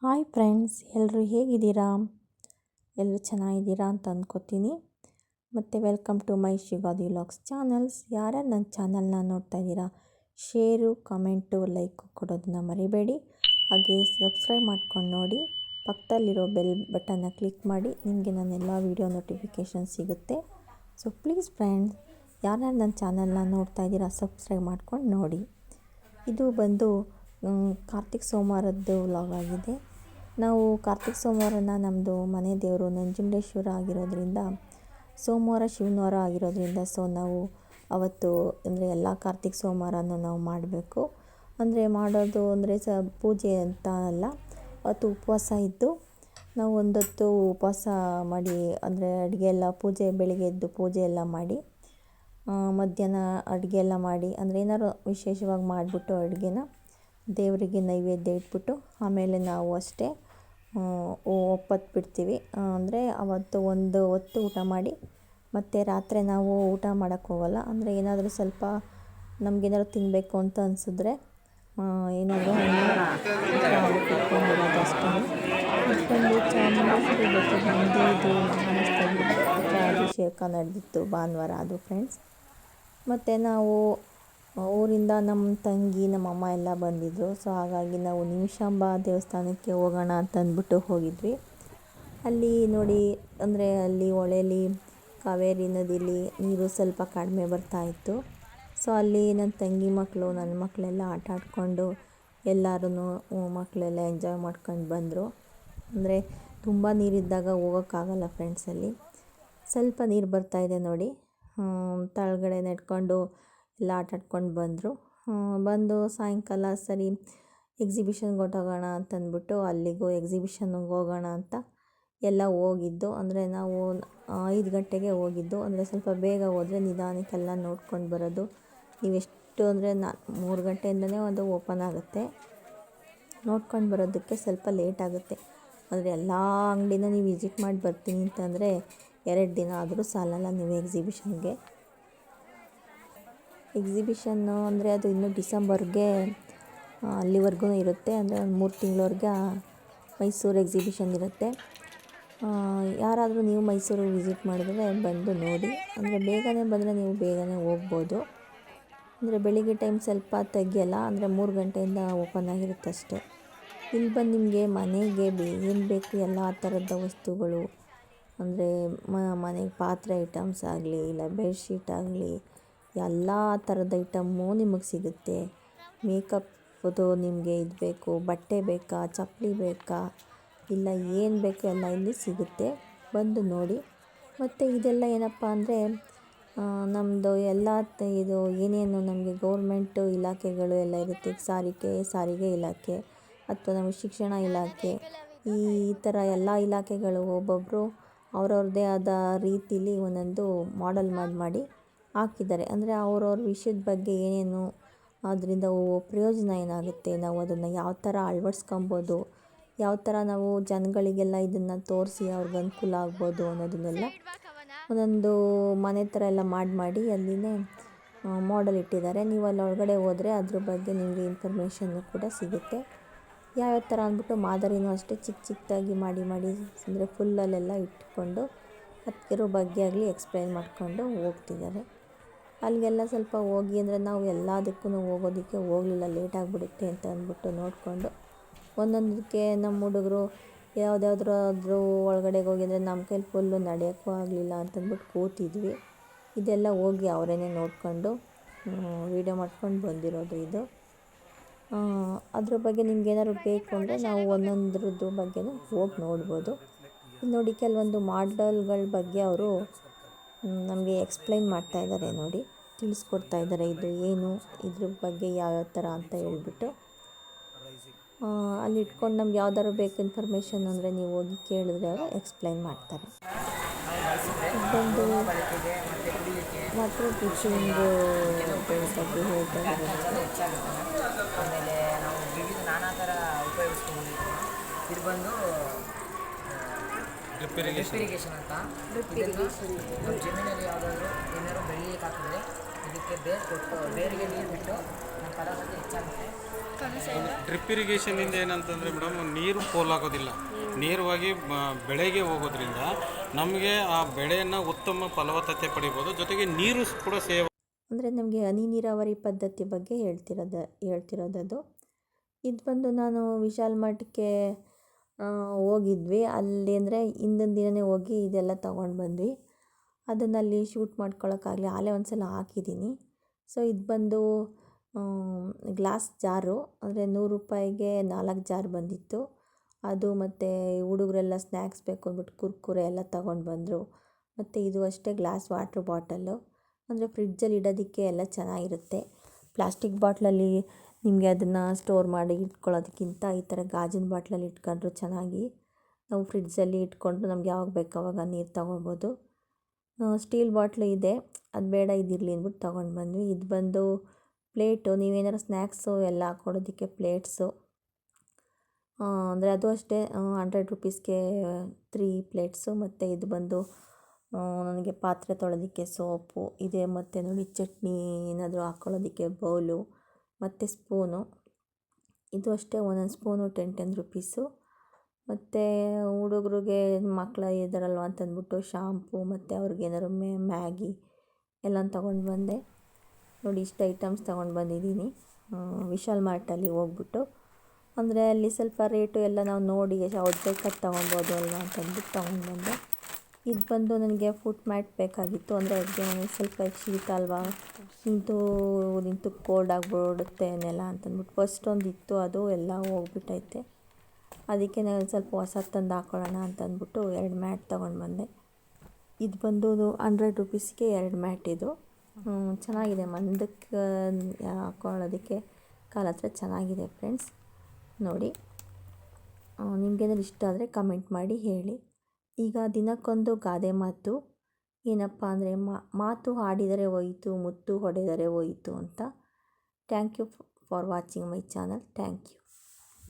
Hi friends, ಎಲ್ಲರೂ ಹೇಗಿದ್ದೀರಾ? ಎಲ್ಲರೂ ಚೆನ್ನಾಗಿದ್ದೀರಾ ಅಂತ ಅಂದ್ಕೋತೀನಿ. ಮತ್ತು welcome to my Ugadi vlogs channels. ಯಾರ್ಯಾರು ನನ್ನ ಚಾನಲ್ನ ನೋಡ್ತಾ ಇದ್ದೀರಾ, ಶೇರು, ಕಮೆಂಟು, ಲೈಕ್ ಕೊಡೋದನ್ನ ಮರಿಬೇಡಿ. ಹಾಗೆ ಸಬ್ಸ್ಕ್ರೈಬ್ ಮಾಡ್ಕೊಂಡು ನೋಡಿ, ಪಕ್ಕದಲ್ಲಿರೋ ಬೆಲ್ ಬಟನ್ನ ಕ್ಲಿಕ್ ಮಾಡಿ, ನಿಮಗೆ ನನ್ನೆಲ್ಲ ವೀಡಿಯೋ ನೋಟಿಫಿಕೇಷನ್ ಸಿಗುತ್ತೆ. ಸೊ ಪ್ಲೀಸ್ ಫ್ರೆಂಡ್ಸ್, ಯಾರ್ಯಾರು ನನ್ನ ಚಾನಲ್ನ ನೋಡ್ತಾ ಇದ್ದೀರಾ ಸಬ್ಸ್ಕ್ರೈಬ್ ಮಾಡ್ಕೊಂಡು ನೋಡಿ. ಇದು ಬಂದು ಕಾರ್ತಿಕ್ ಸೋಮವಾರದ್ದು ವ್ಲಾಗ್ ಆಗಿದೆ. ನಾವು ಕಾರ್ತಿಕ್ ಸೋಮವಾರನ ನಮ್ಮದು ಮನೆ ದೇವರು ನಂಜುಂಡೇಶ್ವರ ಆಗಿರೋದ್ರಿಂದ, ಸೋಮವಾರ ಶಿವನವಾರ ಆಗಿರೋದ್ರಿಂದ, ಸೊ ನಾವು ಅವತ್ತು ಅಂದರೆ ಎಲ್ಲ ಕಾರ್ತಿಕ್ ಸೋಮವಾರನೂ ನಾವು ಮಾಡಬೇಕು. ಅಂದರೆ ಮಾಡೋದು ಅಂದರೆ ಪೂಜೆ ಅಂತ ಅಲ್ಲ, ಅವತ್ತು ಉಪವಾಸ ಇದ್ದು ನಾವು ಒಂದೊತ್ತು ಉಪವಾಸ ಮಾಡಿ, ಅಂದರೆ ಅಡುಗೆ ಎಲ್ಲ ಪೂಜೆ ಬೆಳಿಗ್ಗೆ ಎದ್ದು ಪೂಜೆ ಎಲ್ಲ ಮಾಡಿ, ಮಧ್ಯಾಹ್ನ ಅಡುಗೆ ಎಲ್ಲ ಮಾಡಿ, ಅಂದರೆ ಏನಾದ್ರು ವಿಶೇಷವಾಗಿ ಮಾಡಿಬಿಟ್ಟು ಅಡುಗೆನ ದೇವರಿಗೆ ನೈವೇದ್ಯ ಇಟ್ಬಿಟ್ಟು ಆಮೇಲೆ ನಾವು ಅಷ್ಟೇ ಒಪ್ಪತ್ತು ಬಿಡ್ತೀವಿ. ಅಂದರೆ ಅವತ್ತು ಒಂದು ಹೊತ್ತು ಊಟ ಮಾಡಿ ಮತ್ತು ರಾತ್ರಿ ನಾವು ಊಟ ಮಾಡೋಕ್ಕೆ ಹೋಗಲ್ಲ. ಅಂದರೆ ಏನಾದರೂ ಸ್ವಲ್ಪ ನಮಗೇನಾದ್ರು ತಿನ್ನಬೇಕು ಅಂತ ಅನಿಸಿದ್ರೆ ಏನಾದರೂ ಇಟ್ಕೊಂಡಿರೋದು ಅಷ್ಟೇ. ಇಟ್ಕೊಂಡು ಚಾಮುಂಡೇಶ್ವರಿ ಬೆಟ್ಟದ ನಂದಿದು ಅಭಿಷೇಕ ನಡೆದಿತ್ತು ಭಾನುವಾರ ಅದು ಫ್ರೆಂಡ್ಸ್. ಮತ್ತು ನಾವು ಊರಿಂದ ನಮ್ಮ ತಂಗಿ ನಮ್ಮಮ್ಮ ಎಲ್ಲ ಬಂದಿದ್ದರು. ಸೊ ಹಾಗಾಗಿ ನಾವು ನಿಮಿಷಾಂಬ ದೇವಸ್ಥಾನಕ್ಕೆ ಹೋಗೋಣ ಅಂತ ಅಂದ್ಬಿಟ್ಟು ಹೋಗಿದ್ವಿ. ಅಲ್ಲಿ ನೋಡಿ, ಅಂದರೆ ಅಲ್ಲಿ ಹೊಳೇಲಿ ಕಾವೇರಿ ನದಿಲಿ ನೀರು ಸ್ವಲ್ಪ ಕಡಿಮೆ ಬರ್ತಾಯಿತ್ತು. ಸೊ ಅಲ್ಲಿ ನನ್ನ ತಂಗಿ ಮಕ್ಕಳು ನನ್ನ ಮಕ್ಕಳೆಲ್ಲ ಆಟ ಆಡಿಕೊಂಡು ಎಲ್ಲರೂ ಮಕ್ಕಳೆಲ್ಲ ಎಂಜಾಯ್ ಮಾಡ್ಕೊಂಡು ಬಂದರು. ಅಂದರೆ ತುಂಬ ನೀರಿದ್ದಾಗ ಹೋಗೋಕ್ಕಾಗಲ್ಲ ಫ್ರೆಂಡ್ಸ್. ಅಲ್ಲಿ ಸ್ವಲ್ಪ ನೀರು ಬರ್ತಾಯಿದೆ ನೋಡಿ, ತಳಗಡೆ ನೆಡ್ಕೊಂಡು ಎಲ್ಲ ಆಟ ಆಡ್ಕೊಂಡು ಬಂದರು. ಬಂದು ಸಾಯಂಕಾಲ ಸರಿ ಎಕ್ಸಿಬಿಷನ್ಗೆ ಹೊರಟೋಗೋಣ ಅಂತಂದ್ಬಿಟ್ಟು ಅಲ್ಲಿಗೂ ಎಕ್ಸಿಬಿಷನ್ಗೆ ಹೋಗೋಣ ಅಂತ ಎಲ್ಲ ಹೋಗಿದ್ದು. ಅಂದರೆ ನಾವು 5 ಗಂಟೆಗೆ ಹೋಗಿದ್ದು. ಅಂದರೆ ಸ್ವಲ್ಪ ಬೇಗ ಹೋದರೆ ನಿಧಾನಕ್ಕೆಲ್ಲ ನೋಡ್ಕೊಂಡು ಬರೋದು. ನೀವೆಷ್ಟು ಅಂದರೆ 3 ಗಂಟೆಯಿಂದನೇ ಅದು ಓಪನ್ ಆಗುತ್ತೆ. ನೋಡ್ಕೊಂಡು ಬರೋದಕ್ಕೆ ಸ್ವಲ್ಪ ಲೇಟ್ ಆಗುತ್ತೆ. ಅಂದರೆ ಎಲ್ಲ ಅಂಗಡಿನ ನೀವು ವಿಸಿಟ್ ಮಾಡಿ ಬರ್ತೀನಿ ಅಂತಂದರೆ 2 ದಿನ ಆದರೂ ಸಾಲಲ್ಲ ನೀವು ಎಕ್ಸಿಬಿಷನ್ಗೆ. ಎಕ್ಸಿಬಿಷನ್ನು ಅಂದರೆ ಅದು ಇನ್ನೂ ಡಿಸೆಂಬರ್ಗೆ ಅಲ್ಲಿವರೆಗೂ ಇರುತ್ತೆ. ಅಂದರೆ ಒಂದು 3 ತಿಂಗಳವರೆಗೆ ಮೈಸೂರು ಎಕ್ಸಿಬಿಷನ್ ಇರುತ್ತೆ. ಯಾರಾದರೂ ನೀವು ಮೈಸೂರಿಗೆ ವಿಸಿಟ್ ಮಾಡಿದ್ರೆ ಬಂದು ನೋಡಿ. ಅಂದರೆ ಬೇಗನೆ ಬಂದರೆ ನೀವು ಬೇಗನೆ ಹೋಗ್ಬೋದು. ಅಂದರೆ ಬೆಳಿಗ್ಗೆ ಟೈಮ್ ಸ್ವಲ್ಪ ತೆಗಿಯಲ್ಲ, ಅಂದರೆ 3 ಗಂಟೆಯಿಂದ ಓಪನ್ ಆಗಿರುತ್ತೆ ಅಷ್ಟೇ. ಇಲ್ಲಿ ಬಂದು ನಿಮಗೆ ಮನೆಗೆ ಏನು ಬೇಕು ಎಲ್ಲ ಥರದ ವಸ್ತುಗಳು, ಅಂದರೆ ಮನೆಗೆ ಪಾತ್ರೆ ಐಟಮ್ಸ್ ಆಗಲಿ, ಇಲ್ಲ ಬೆಡ್ಶೀಟ್ ಆಗಲಿ, ಎಲ್ಲ ಥರದ ಐಟಮ್ಮು ನಿಮಗೆ ಸಿಗುತ್ತೆ. ಮೇಕಪ್ದು ನಿಮಗೆ ಇದು ಬೇಕು, ಬಟ್ಟೆ ಬೇಕಾ, ಚಪ್ಪಲಿ ಬೇಕಾ, ಇಲ್ಲ ಏನು ಬೇಕು ಎಲ್ಲ ಇಲ್ಲಿ ಸಿಗುತ್ತೆ. ಬಂದು ನೋಡಿ. ಮತ್ತು ಇದೆಲ್ಲ ಏನಪ್ಪ ಅಂದರೆ ನಮ್ಮದು ಎಲ್ಲ ಇದು ಏನೇನು ನಮಗೆ ಗೌರ್ಮೆಂಟು ಇಲಾಖೆಗಳು ಎಲ್ಲ ಇರುತ್ತೆ. ಸಾರಿಗೆ ಇಲಾಖೆ ಅಥವಾ ನಮಗೆ ಶಿಕ್ಷಣ ಇಲಾಖೆ, ಈ ಥರ ಎಲ್ಲ ಇಲಾಖೆಗಳು ಒಬ್ಬೊಬ್ಬರು ಅವ್ರವ್ರದ್ದೇ ಆದ ರೀತಿಲಿ ಒಂದೊಂದು ಮಾಡೆಲ್ ಮಾಡಿ ಹಾಕಿದ್ದಾರೆ. ಅಂದರೆ ಅವ್ರವ್ರ ವಿಷಯದ ಬಗ್ಗೆ ಏನೇನು, ಅದರಿಂದ ಪ್ರಯೋಜನ ಏನಾಗುತ್ತೆ, ನಾವು ಅದನ್ನು ಯಾವ ಥರ ಅಳವಡಿಸ್ಕೊಬೋದು, ಯಾವ ಥರ ನಾವು ಜನಗಳಿಗೆಲ್ಲ ಇದನ್ನು ತೋರಿಸಿ ಅವ್ರಿಗೆ ಅನುಕೂಲ ಆಗ್ಬೋದು ಅನ್ನೋದನ್ನೆಲ್ಲ ಒಂದೊಂದು ಮನೆ ಥರ ಎಲ್ಲ ಮಾಡಿ ಅಲ್ಲಿನೇ ಮಾಡೆಲ್ ಇಟ್ಟಿದ್ದಾರೆ. ನೀವು ಅಲ್ಲಿ ಒಳಗಡೆ ಹೋದರೆ ಅದ್ರ ಬಗ್ಗೆ ನಿಮಗೆ ಇನ್ಫಾರ್ಮೇಷನ್ನು ಕೂಡ ಸಿಗುತ್ತೆ. ಯಾವ್ಯಾವ ಥರ ಅಂದ್ಬಿಟ್ಟು ಮಾದರಿನೂ ಅಷ್ಟೇ ಚಿಕ್ಕದಾಗಿ ಮಾಡಿ ಅಂದರೆ ಫುಲ್ಲಲ್ಲೆಲ್ಲ ಇಟ್ಕೊಂಡು ಅದಕ್ಕಿರೋ ಬಗ್ಗೆ ಆಗಲಿ ಎಕ್ಸ್ಪ್ಲೈನ್ ಮಾಡಿಕೊಂಡು ಹೋಗ್ತಿದ್ದಾರೆ. ಅಲ್ಲಿಗೆಲ್ಲ ಸ್ವಲ್ಪ ಹೋಗಿ, ಅಂದರೆ ನಾವು ಎಲ್ಲದಕ್ಕೂ ಹೋಗೋದಕ್ಕೆ ಹೋಗಲಿಲ್ಲ, ಲೇಟ್ ಆಗಿಬಿಡುತ್ತೆ ಅಂತ ಅಂದ್ಬಿಟ್ಟು ನೋಡಿಕೊಂಡು ಒಂದೊಂದಕ್ಕೆ ನಮ್ಮ ಹುಡುಗರು ಯಾವುದಾದ್ರೂ ಒಳಗಡೆಗೆ ಹೋಗಿ, ಅಂದರೆ ನಮ್ಮ ಕೈಲಿ ಫುಲ್ಲು ನಡೆಯೋಕ್ಕೂ ಆಗಲಿಲ್ಲ ಅಂತಂದ್ಬಿಟ್ಟು ಕೂತಿದ್ವಿ. ಇದೆಲ್ಲ ಹೋಗಿ ಅವರೇನೆ ನೋಡಿಕೊಂಡು ವೀಡಿಯೋ ಮಾಡ್ಕೊಂಡು ಬಂದಿರೋದು ಇದು. ಅದ್ರ ಬಗ್ಗೆ ನಿಮ್ಗೇನಾದ್ರು ಬೇಕು ಅಂದರೆ ನಾವು ಒಂದೊಂದ್ರದ್ದು ಬಗ್ಗೆನೂ ಹೋಗಿ ನೋಡ್ಬೋದು. ನೋಡಿ, ಕೆಲವೊಂದು ಮಾಡೆಲ್ಗಳ ಬಗ್ಗೆ ಅವರು ನಮಗೆ ಎಕ್ಸ್ಪ್ಲೈನ್ ಮಾಡ್ತಾಯಿದ್ದಾರೆ ನೋಡಿ, ತಿಳಿಸ್ಕೊಡ್ತಾ ಇದ್ದಾರೆ ಇದು ಏನು, ಇದ್ರ ಬಗ್ಗೆ ಯಾವ್ಯಾವ ಥರ ಅಂತ ಹೇಳ್ಬಿಟ್ಟು. ಅಲ್ಲಿ ಇಟ್ಕೊಂಡು ನಮ್ಗೆ ಯಾವ್ದಾದ್ರು ಬೇಕು ಇನ್ಫಾರ್ಮೇಷನ್ ಅಂದರೆ ನೀವು ಹೋಗಿ ಕೇಳಿದ್ರೆ ಅವರು ಎಕ್ಸ್ಪ್ಲೈನ್ ಮಾಡ್ತಾರೆ. ಇದೊಂದು ವಾಟರ್ ಫಿಶಿಂಗ್ ಬಗ್ಗೆ ಹೇಳ್ತಾ ಇದ್ದಾರೆ. ಆಮೇಲೆ ನಾವು ವಿವಿಧ ನಾನಾ ಥರ ಉಪಯೋಗಿಸ್ಕೊಂಡಿದ್ದೀವಿ. ಇದು ಬಂದು ಡ್ರಿಪ್ ಇರಿಗೇಷನ್ ಅಂತ. ಇದನ್ನು ನಮ್ಮ ಜಮೀನಲ್ಲಿ ಯಾವುದಾದ್ರೂ ಏನಾದ್ರು ಬೆಳೀಲಿಕ್ಕೆ ಹಾಕಿದ್ರೆ ಇದಕ್ಕೆ ಬೇರಿಗೆ ನೀರು ಬಿಟ್ಟು ನಮ್ಮ ಫಲವತ್ತತೆ ಹೆಚ್ಚಾಗುತ್ತೆ. ಡ್ರಿಪ್ ಇರಿಗೇಷನಿಂದ ಏನಂತಂದರೆ ಮೇಡಮ್ ನೀರು ಪೋಲಾಗೋದಿಲ್ಲ, ನೇರವಾಗಿ ಬೆಳೆಗೆ ಹೋಗೋದ್ರಿಂದ ನಮಗೆ ಆ ಬೆಳೆಯನ್ನು ಉತ್ತಮ ಫಲವತ್ತತೆ ಪಡಿಬೋದು, ಜೊತೆಗೆ ನೀರು ಕೂಡ ಸೇವ್. ಅಂದರೆ ನಮಗೆ ಹನಿ ನೀರಾವರಿ ಪದ್ಧತಿ ಬಗ್ಗೆ ಹೇಳ್ತಿರೋದದು. ಇದು ಬಂದು ನಾನು ವಿಶಾಲ್ ಮಠಕ್ಕೆ ಹೋಗಿದ್ವಿ. ಅಲ್ಲಿ ಅಂದರೆ ಹಿಂದಿನ ದಿನವೇ ಹೋಗಿ ಇದೆಲ್ಲ ತೊಗೊಂಡು ಬಂದ್ವಿ. ಅದನ್ನು ಅಲ್ಲಿ ಶೂಟ್ ಮಾಡ್ಕೊಳ್ಳೋಕ್ಕಾಗಲಿ, ಆಲೇ ಒಂದು ಸಲ ಹಾಕಿದ್ದೀನಿ. ಸೊ ಇದು ಬಂದು ಗ್ಲಾಸ್ ಜಾರು, ಅಂದರೆ 100 ರೂಪಾಯಿಗೆ 4 ಜಾರ್ ಬಂದಿತ್ತು. ಅದು ಮತ್ತು ಹುಡುಗರೆಲ್ಲ ಸ್ನ್ಯಾಕ್ಸ್ ಬೇಕು ಅಂದ್ಬಿಟ್ಟು ಕುರ್ಕುರೆ ಎಲ್ಲ ತಗೊಂಡು ಬಂದರು. ಮತ್ತು ಇದು ಅಷ್ಟೇ ಗ್ಲಾಸ್ ವಾಟ್ರ್ ಬಾಟಲ್ಲು, ಅಂದರೆ ಫ್ರಿಡ್ಜಲ್ಲಿ ಇಡೋದಕ್ಕೆ ಎಲ್ಲ ಚೆನ್ನಾಗಿರುತ್ತೆ. ಪ್ಲಾಸ್ಟಿಕ್ ಬಾಟ್ಲಲ್ಲಿ ನಿಮಗೆ ಅದನ್ನು ಸ್ಟೋರ್ ಮಾಡಿ ಇಟ್ಕೊಳ್ಳೋದಕ್ಕಿಂತ ಈ ಥರ ಗಾಜಿನ ಬಾಟ್ಲಲ್ಲಿ ಇಟ್ಕೊಂಡ್ರು ಚೆನ್ನಾಗಿ ನಾವು ಫ್ರಿಡ್ಜಲ್ಲಿ ಇಟ್ಕೊಂಡು ನಮ್ಗೆ ಯಾವಾಗ ಬೇಕು ಆವಾಗ ನೀರು ತೊಗೊಳ್ಬೋದು. ಸ್ಟೀಲ್ ಬಾಟ್ಲು ಇದೆ, ಅದು ಬೇಡ ಇದಿರಲಿ ಅಂದ್ಬಿಟ್ಟು ತೊಗೊಂಡು ಬಂದ್ವಿ. ಇದು ಬಂದು ಪ್ಲೇಟು, ನೀವೇನಾದ್ರು ಸ್ನ್ಯಾಕ್ಸು ಎಲ್ಲ ಹಾಕ್ಕೊಡೋದಕ್ಕೆ ಪ್ಲೇಟ್ಸು, ಅಂದರೆ ಅದು ಅಷ್ಟೇ 100 ರೂಪೀಸ್ಗೆ 3 ಪ್ಲೇಟ್ಸು. ಮತ್ತು ಇದು ಬಂದು ನನಗೆ ಪಾತ್ರೆ ತೊಳೆಯೋದಕ್ಕೆ ಸೋಪು ಇದೆ, ಮತ್ತು ನೋಡಿ ಚಟ್ನಿ ಏನಾದರೂ ಹಾಕ್ಕೊಳ್ಳೋದಕ್ಕೆ ಬೌಲು ಮತ್ತು ಸ್ಪೂನು. ಇದು ಅಷ್ಟೇ ಒಂದೊಂದು ಸ್ಪೂನು 10 ರೂಪೀಸು. ಮತ್ತು ಹುಡುಗರಿಗೆ ಮಕ್ಕಳು ಇದ್ದಾರಲ್ವ ಅಂತಂದ್ಬಿಟ್ಟು ಶಾಂಪು ಮತ್ತು ಅವ್ರಿಗೇನಾದ್ರು ಮ್ಯಾಗಿ ಎಲ್ಲ ತೊಗೊಂಡು ಬಂದೆ. ನೋಡಿ ಇಷ್ಟು ಐಟಮ್ಸ್ ತೊಗೊಂಡು ಬಂದಿದ್ದೀನಿ ವಿಶಾಲ್ ಮಾರ್ಟಲ್ಲಿ ಹೋಗ್ಬಿಟ್ಟು. ಅಂದರೆ ಅಲ್ಲಿ ಸ್ವಲ್ಪ ರೇಟು ಎಲ್ಲ ನಾವು ನೋಡಿ ಯಾವ್ದು ಬೇಕಾದ್ರೆ ತೊಗೊಬೋದು ಅಲ್ವಾ ಅಂತಂದ್ಬಿಟ್ಟು ತೊಗೊಂಡು ಬಂದೆ. ಇದು ಬಂದು ನನಗೆ ಫುಟ್ ಮ್ಯಾಟ್ ಬೇಕಾಗಿತ್ತು, ಅಂದರೆ ಅಡುಗೆ ಮನೆಗೆ ಸ್ವಲ್ಪ ಶೀತ ಅಲ್ವಾ, ನಿಂತು ಕೋಲ್ಡ್ ಆಗಿಬಿಡುತ್ತೆ ನೆಲ ಅಂತಂದ್ಬಿಟ್ಟು. ಫಸ್ಟ್ ಒಂದು ಇತ್ತು, ಅದು ಎಲ್ಲ ಹೋಗ್ಬಿಟ್ಟೈತೆ. ಅದಕ್ಕೆ ನಾನು ಸ್ವಲ್ಪ ಹೊಸ ತಂದು ಹಾಕ್ಕೊಳ್ಳೋಣ ಅಂತಂದ್ಬಿಟ್ಟು 2 ಮ್ಯಾಟ್ ತೊಗೊಂಡು ಬಂದೆ. ಇದು ಬಂದು 100 ರೂಪೀಸ್ಗೆ 2 ಮ್ಯಾಟ್. ಇದು ಚೆನ್ನಾಗಿದೆ, ಮಂದಕ್ಕೆ ಹಾಕ್ಕೊಳ್ಳೋದಕ್ಕೆ ಕಾಲ ಹತ್ರ ಚೆನ್ನಾಗಿದೆ ಫ್ರೆಂಡ್ಸ್. ನೋಡಿ, ನಿಮಗೇನಾದ್ರು ಇಷ್ಟ ಆದರೆ ಕಮೆಂಟ್ ಮಾಡಿ ಹೇಳಿ. ಈಗ ದಿನಕ್ಕೊಂದು ಗಾದೆ ಮಾತು ಏನಪ್ಪ ಅಂದರೆ, ಮಾತು ಆಡಿದರೆ ಹೋಯಿತು, ಮುತ್ತು ಹೊಡೆದರೆ ಹೋಯಿತು ಅಂತ. Thank you for watching my channel. Thank you.